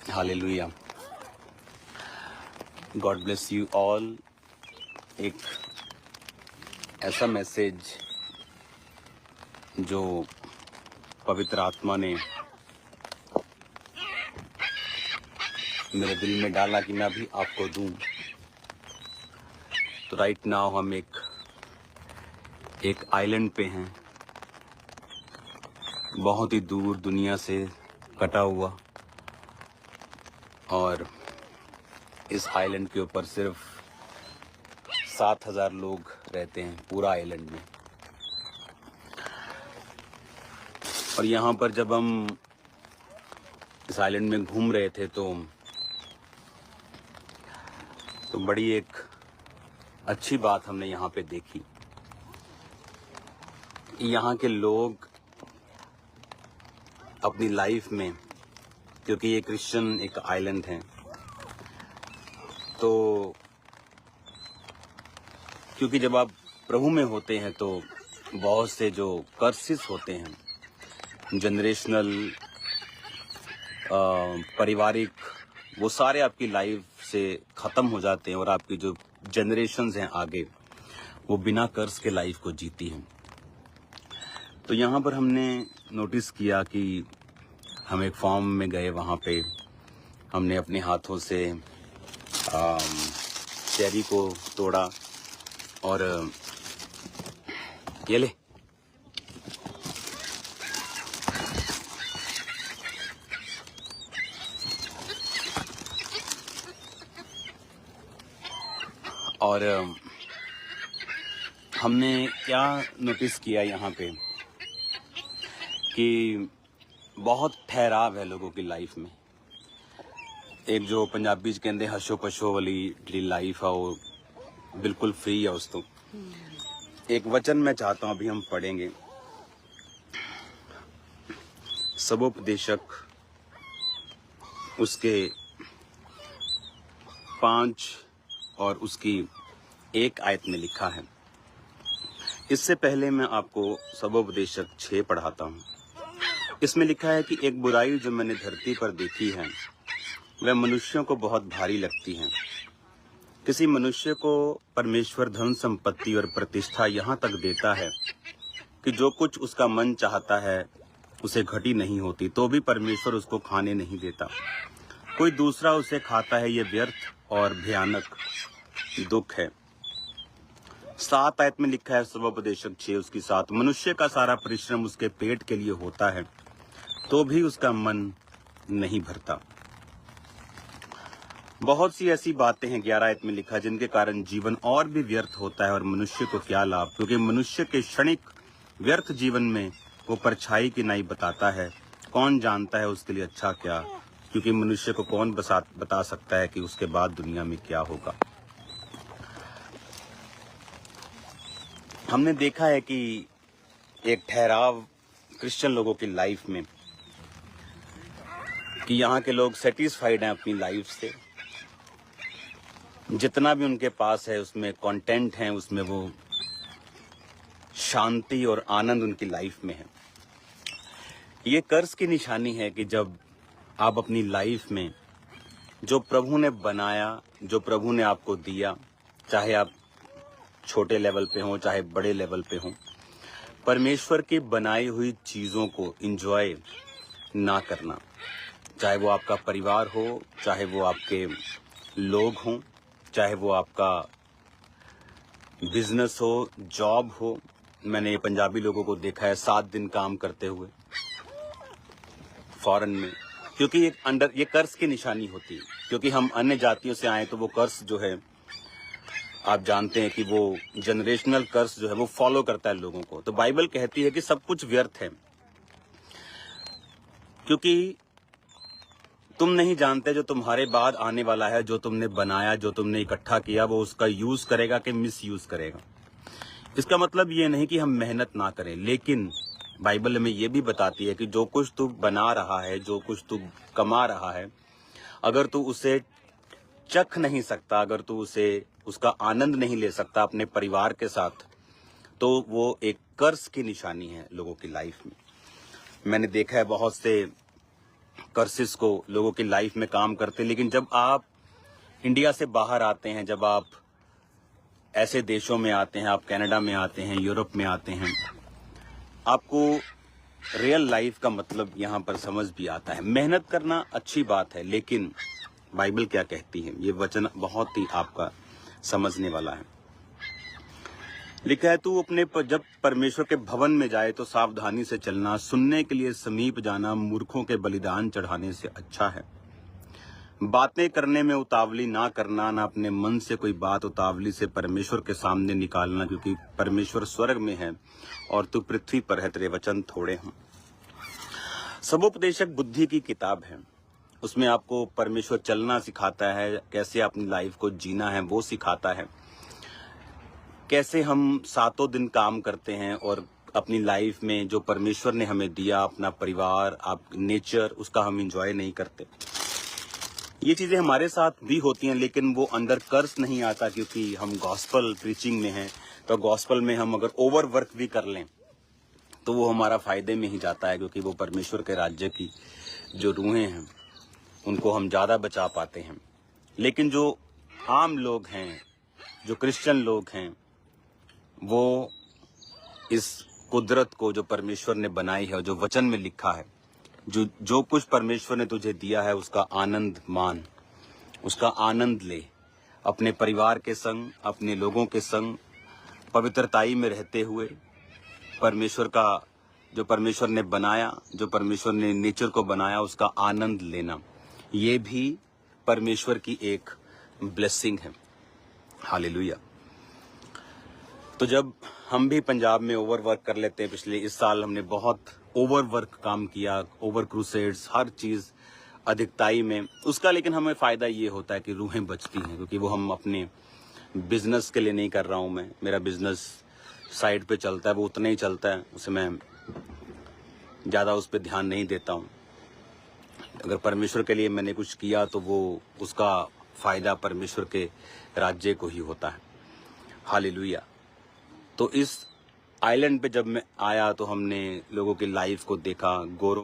Hallelujah. God bless you all. एक ऐसा message जो पवित्र आत्मा ने मेरे दिल में डाला कि मैं अभी आपको दूं। तो राइट नाउ हम एक आइलैंड पे हैं, बहुत ही दूर दुनिया से कटा हुआ, और इस आइलैंड के ऊपर सिर्फ 7,000 लोग रहते हैं पूरा आइलैंड में। और यहाँ पर जब हम इस आइलैंड में घूम रहे थे तो बड़ी एक अच्छी बात हमने यहाँ पे देखी। यहाँ के लोग अपनी लाइफ में, क्योंकि ये क्रिश्चियन एक आइलैंड है, तो क्योंकि जब आप प्रभु में होते हैं तो बहुत से जो कर्सेस होते हैं, जनरेशनल, पारिवारिक, वो सारे आपकी लाइफ से ख़त्म हो जाते हैं और आपकी जो जनरेशन्स हैं आगे, वो बिना कर्ज के लाइफ को जीती हैं। तो यहाँ पर हमने नोटिस किया कि हम एक फार्म में गए, वहाँ पे हमने अपने हाथों से चेरी को तोड़ा और ये ले, और हमने क्या नोटिस किया यहाँ पे कि बहुत ठहराव है लोगों की लाइफ में। एक जो पंजाबी च कहते हशो पशो वाली लाइफ है, वो बिल्कुल फ्री है उस तो। एक वचन मैं चाहता हूँ अभी हम पढ़ेंगे, सबोपदेशक उसके 5 और उसकी 1 आयत में लिखा है। इससे पहले मैं आपको सबोपदेशक 6 पढ़ाता हूँ। इसमें लिखा है कि एक बुराई जो मैंने धरती पर देखी है वह मनुष्यों को बहुत भारी लगती है। किसी मनुष्य को परमेश्वर धन संपत्ति और प्रतिष्ठा यहाँ तक देता है कि जो कुछ उसका मन चाहता है उसे घटी नहीं होती, तो भी परमेश्वर उसको खाने नहीं देता। कोई दूसरा उसे खाता है, ये व्यर्थ और भयानक दुख है। 7 आयत में लिखा है, सबोपदेशक 6 उसकी 7, मनुष्य का सारा परिश्रम उसके पेट के लिए होता है तो भी उसका मन नहीं भरता। बहुत सी ऐसी बातें हैं 11 आयत में लिखा जिनके कारण जीवन और भी व्यर्थ होता है, और मनुष्य को क्या लाभ, क्योंकि मनुष्य के क्षणिक व्यर्थ जीवन में वो परछाई की नाई बताता है। कौन जानता है उसके लिए अच्छा क्या, क्योंकि मनुष्य को कौन बता सकता है कि उसके बाद दुनिया में क्या होगा। हमने देखा है कि एक ठहराव क्रिश्चियन लोगों की लाइफ में, कि यहाँ के लोग सेटिस्फाइड हैं अपनी लाइफ से, जितना भी उनके पास है उसमें कंटेंट हैं, उसमें वो शांति और आनंद उनकी लाइफ में है। ये कर्ज की निशानी है कि जब आप अपनी लाइफ में जो प्रभु ने बनाया, जो प्रभु ने आपको दिया, चाहे आप छोटे लेवल पे हों चाहे बड़े लेवल पे हों, परमेश्वर की बनाई हुई चीज़ों को एंजॉय ना करना, चाहे वो आपका परिवार हो, चाहे वो आपके लोग हों, चाहे वो आपका बिजनेस हो, जॉब हो। मैंने पंजाबी लोगों को देखा है 7 दिन काम करते हुए फॉरेन में, क्योंकि ये कर्ज की निशानी होती है। क्योंकि हम अन्य जातियों से आए तो वो कर्ज जो है, आप जानते हैं कि वो जनरेशनल कर्ज जो है वो फॉलो करता है लोगों को। तो बाइबल कहती है कि सब कुछ व्यर्थ है, क्योंकि तुम नहीं जानते जो तुम्हारे बाद आने वाला है, जो तुमने बनाया, जो तुमने इकट्ठा किया, वो उसका यूज करेगा कि मिस यूज करेगा। इसका मतलब ये नहीं कि हम मेहनत ना करें, लेकिन बाइबल हमें ये भी बताती है कि जो कुछ तू बना रहा है, जो कुछ तू कमा रहा है, अगर तू उसे चख नहीं सकता, अगर तू उसे उसका आनंद नहीं ले सकता अपने परिवार के साथ, तो वो एक कर्ज की निशानी है लोगों की लाइफ में। मैंने देखा है बहुत से कर्सेस को लोगों की लाइफ में काम करते, लेकिन जब आप इंडिया से बाहर आते हैं, जब आप ऐसे देशों में आते हैं, आप कनाडा में आते हैं, यूरोप में आते हैं, आपको रियल लाइफ का मतलब यहाँ पर समझ भी आता है। मेहनत करना अच्छी बात है, लेकिन बाइबल क्या कहती है, ये वचन बहुत ही आपका समझने वाला है। लिखा है, तू अपने जब परमेश्वर के भवन में जाए तो सावधानी से चलना, सुनने के लिए समीप जाना मूर्खों के बलिदान चढ़ाने से अच्छा है। बातें करने में उतावली ना करना, ना अपने मन से कोई बात उतावली से परमेश्वर के सामने निकालना, क्योंकि परमेश्वर स्वर्ग में है और तू पृथ्वी पर है, तेरे वचन थोड़े हों। सबोपदेशक बुद्धि की किताब है, उसमें आपको परमेश्वर चलना सिखाता है, कैसे अपनी लाइफ को जीना है वो सिखाता है, कैसे हम सातों दिन काम करते हैं और अपनी लाइफ में जो परमेश्वर ने हमें दिया, अपना परिवार, नेचर, उसका हम एंजॉय नहीं करते। ये चीजें हमारे साथ भी होती हैं, लेकिन वो अंदर कर्ज नहीं आता, क्योंकि हम गॉस्पल प्रीचिंग में हैं। तो गॉस्पल में हम अगर ओवर वर्क भी कर लें तो वो हमारा फायदे में ही जाता है, क्योंकि वो परमेश्वर के राज्य की जो रूहें हैं उनको हम ज़्यादा बचा पाते हैं। लेकिन जो आम लोग हैं, जो क्रिश्चियन लोग हैं, वो इस कुदरत को जो परमेश्वर ने बनाई है, जो वचन में लिखा है, जो कुछ परमेश्वर ने तुझे दिया है, उसका आनंद मान, उसका आनंद ले, अपने परिवार के संग, अपने लोगों के संग पवित्रताई में रहते हुए परमेश्वर का, जो परमेश्वर ने बनाया, जो परमेश्वर ने नेचर को बनाया, उसका आनंद लेना, ये भी परमेश्वर की एक ब्लेसिंग है। हालेलुया। तो जब हम भी पंजाब में ओवर वर्क कर लेते हैं, इस साल हमने बहुत ओवर वर्क काम किया, ओवर क्रूसेड्स, हर चीज़ अधिकताई में उसका, लेकिन हमें फ़ायदा ये होता है कि रूहें बचती हैं, क्योंकि वो हम अपने बिजनेस के लिए नहीं कर रहा हूँ। मैं, मेरा बिजनेस साइड पे चलता है, वो उतना ही चलता है, उसे मैं ज़्यादा उस पर ध्यान नहीं देता हूँ। अगर परमेश्वर के लिए मैंने कुछ किया तो वो, उसका फ़ायदा परमेश्वर के राज्य को ही होता है। हालेलुया। तो इस आइलैंड पे जब मैं आया तो हमने लोगों की लाइफ को देखा, गोरों